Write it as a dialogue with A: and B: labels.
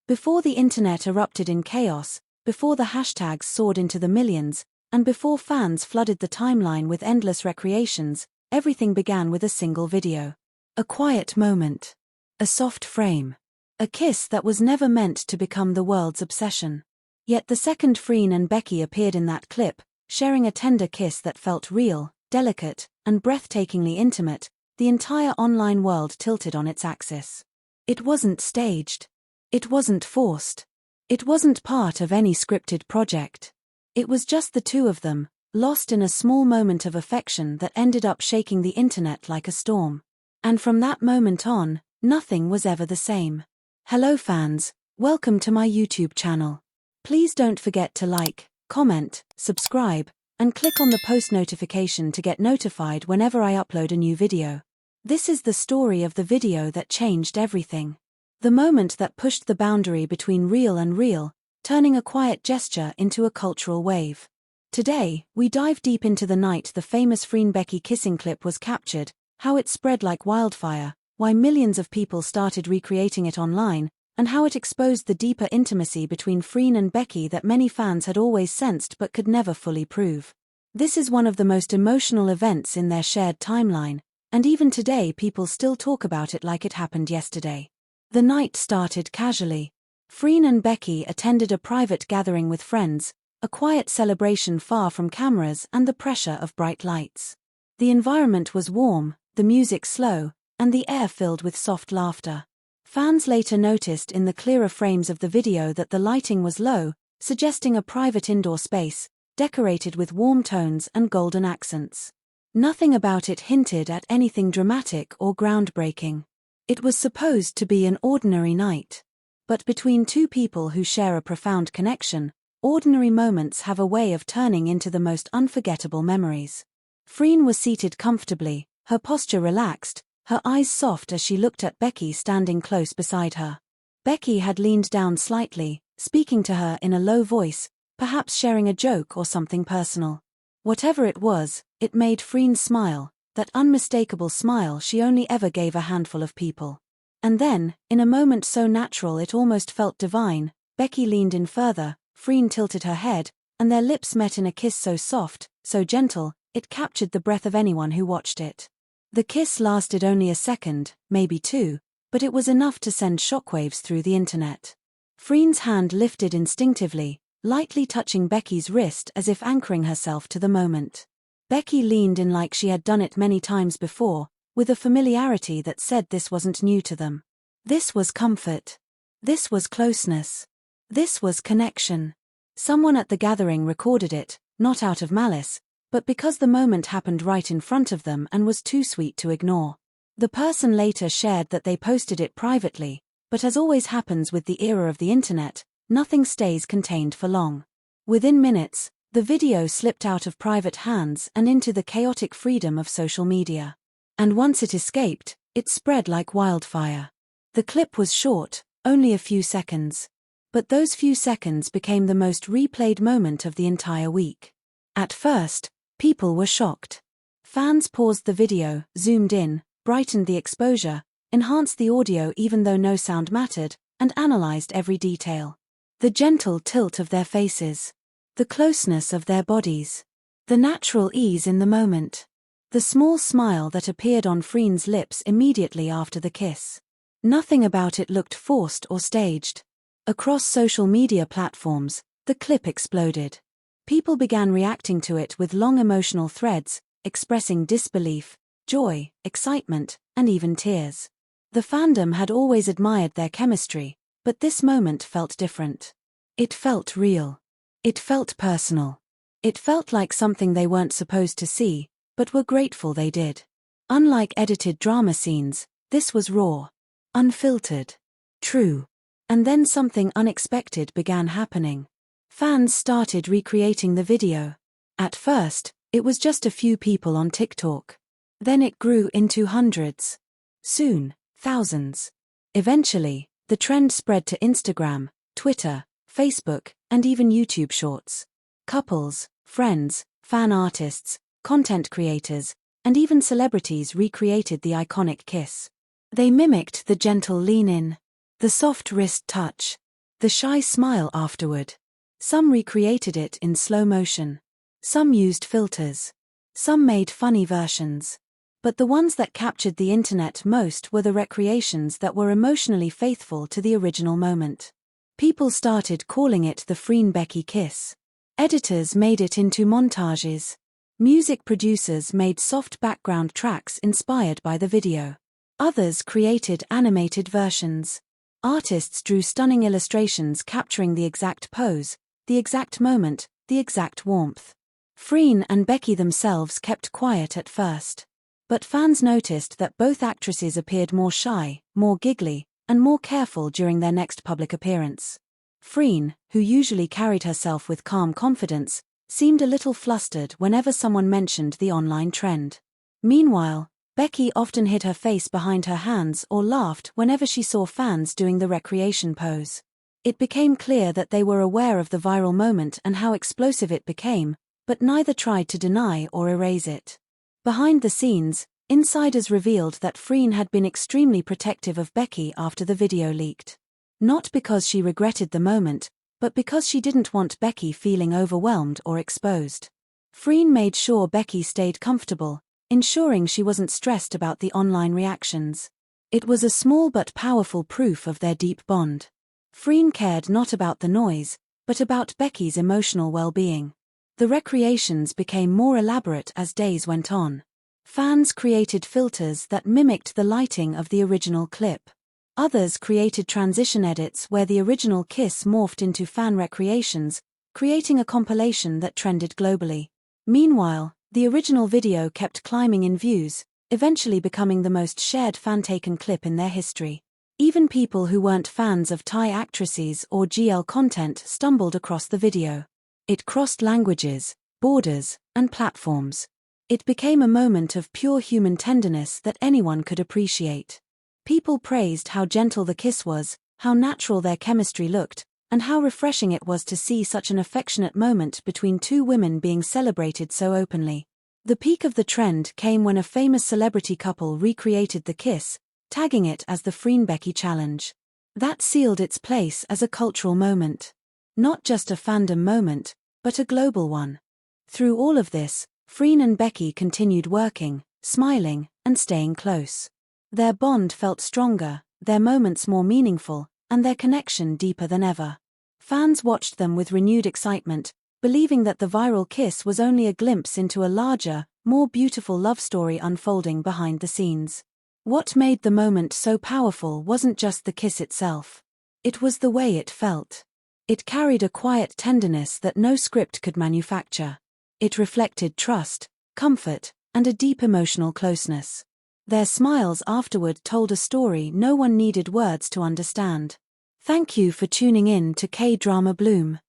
A: Before the internet erupted in chaos, before the hashtags soared into the millions, and before fans flooded the timeline with endless recreations, everything began with a single video. A quiet moment. A soft frame. A kiss that was never meant to become the world's obsession. Yet the second Freen and Becky appeared in that clip, sharing a tender kiss that felt real, delicate, and breathtakingly intimate, the entire online world tilted on its axis. It wasn't staged. It wasn't forced. It wasn't part of any scripted project. It was just the two of them, lost in a small moment of affection that ended up shaking the internet like a storm. And from that moment on, nothing was ever the same. Hello fans, welcome to my YouTube channel. Please don't forget to like, comment, subscribe, and click on the post notification to get notified whenever I upload a new video. This is the story of the video that changed everything. The moment that pushed the boundary between real and real, turning a quiet gesture into a cultural wave. Today, we dive deep into the night the famous Freen Becky kissing clip was captured, how it spread like wildfire, why millions of people started recreating it online, and how it exposed the deeper intimacy between Freen and Becky that many fans had always sensed but could never fully prove. This is one of the most emotional events in their shared timeline, and even today people still talk about it like it happened yesterday. The night started casually. Freen and Becky attended a private gathering with friends, a quiet celebration far from cameras and the pressure of bright lights. The environment was warm, the music slow, and the air filled with soft laughter. Fans later noticed in the clearer frames of the video that the lighting was low, suggesting a private indoor space, decorated with warm tones and golden accents. Nothing about it hinted at anything dramatic or groundbreaking. It was supposed to be an ordinary night. But between two people who share a profound connection, ordinary moments have a way of turning into the most unforgettable memories. Freen was seated comfortably, her posture relaxed, her eyes soft as she looked at Becky standing close beside her. Becky had leaned down slightly, speaking to her in a low voice, perhaps sharing a joke or something personal. Whatever it was, it made Freen smile, that unmistakable smile she only ever gave a handful of people. And then, in a moment so natural it almost felt divine, Becky leaned in further, Freen tilted her head, and their lips met in a kiss so soft, so gentle, it captured the breath of anyone who watched it. The kiss lasted only a second, maybe two, but it was enough to send shockwaves through the internet. Freen's hand lifted instinctively, lightly touching Becky's wrist as if anchoring herself to the moment. Becky leaned in like she had done it many times before, with a familiarity that said this wasn't new to them. This was comfort. This was closeness. This was connection. Someone at the gathering recorded it, not out of malice, but because the moment happened right in front of them and was too sweet to ignore. The person later shared that they posted it privately, but as always happens with the era of the internet, nothing stays contained for long. Within minutes, the video slipped out of private hands and into the chaotic freedom of social media. And once it escaped, it spread like wildfire. The clip was short, only a few seconds. But those few seconds became the most replayed moment of the entire week. At first, people were shocked. Fans paused the video, zoomed in, brightened the exposure, enhanced the audio even though no sound mattered, and analyzed every detail. The gentle tilt of their faces. The closeness of their bodies. The natural ease in the moment. The small smile that appeared on Freen's lips immediately after the kiss. Nothing about it looked forced or staged. Across social media platforms, the clip exploded. People began reacting to it with long emotional threads, expressing disbelief, joy, excitement, and even tears. The fandom had always admired their chemistry, but this moment felt different. It felt real. It felt personal. It felt like something they weren't supposed to see, but were grateful they did. Unlike edited drama scenes, this was raw, unfiltered, true. And then something unexpected began happening. Fans started recreating the video. At first, it was just a few people on TikTok. Then it grew into hundreds. Soon, thousands. Eventually, the trend spread to Instagram, Twitter, Facebook, and even YouTube Shorts. Couples, friends, fan artists, content creators, and even celebrities recreated the iconic kiss. They mimicked the gentle lean-in, the soft wrist touch, The shy smile afterward. Some recreated it in slow motion. Some used filters. Some made funny versions. But the ones that captured the internet most were the recreations that were emotionally faithful to the original moment. People started calling it the Freen Becky kiss. Editors made it into montages. Music producers made soft background tracks inspired by the video. Others created animated versions. Artists drew stunning illustrations capturing the exact pose, the exact moment, the exact warmth. Freen and Becky themselves kept quiet at first. But fans noticed that both actresses appeared more shy, more giggly, and more careful during their next public appearance. Freen, who usually carried herself with calm confidence, seemed a little flustered whenever someone mentioned the online trend. Meanwhile, Becky often hid her face behind her hands or laughed whenever she saw fans doing the recreation pose. It became clear that they were aware of the viral moment and how explosive it became, but neither tried to deny or erase it. Behind the scenes, insiders revealed that Freen had been extremely protective of Becky after the video leaked. Not because she regretted the moment, but because she didn't want Becky feeling overwhelmed or exposed. Freen made sure Becky stayed comfortable, ensuring she wasn't stressed about the online reactions. It was a small but powerful proof of their deep bond. Freen cared not about the noise, but about Becky's emotional well-being. The recreations became more elaborate as days went on. Fans created filters that mimicked the lighting of the original clip. Others created transition edits where the original kiss morphed into fan recreations, creating a compilation that trended globally. Meanwhile, the original video kept climbing in views, eventually becoming the most shared fan-taken clip in their history. Even people who weren't fans of Thai actresses or GL content stumbled across the video. It crossed languages, borders, and platforms. It became a moment of pure human tenderness that anyone could appreciate. People praised how gentle the kiss was, how natural their chemistry looked, and how refreshing it was to see such an affectionate moment between two women being celebrated so openly. The peak of the trend came when a famous celebrity couple recreated the kiss, tagging it as the Freen Becky challenge. That sealed its place as a cultural moment. Not just a fandom moment, but a global one. Through all of this, Freen and Becky continued working, smiling, and staying close. Their bond felt stronger, their moments more meaningful, and their connection deeper than ever. Fans watched them with renewed excitement, believing that the viral kiss was only a glimpse into a larger, more beautiful love story unfolding behind the scenes. What made the moment so powerful wasn't just the kiss itself. It was the way it felt. It carried a quiet tenderness that no script could manufacture. It reflected trust, comfort, and a deep emotional closeness. Their smiles afterward told a story no one needed words to understand. Thank you for tuning in to K-Drama Bloom.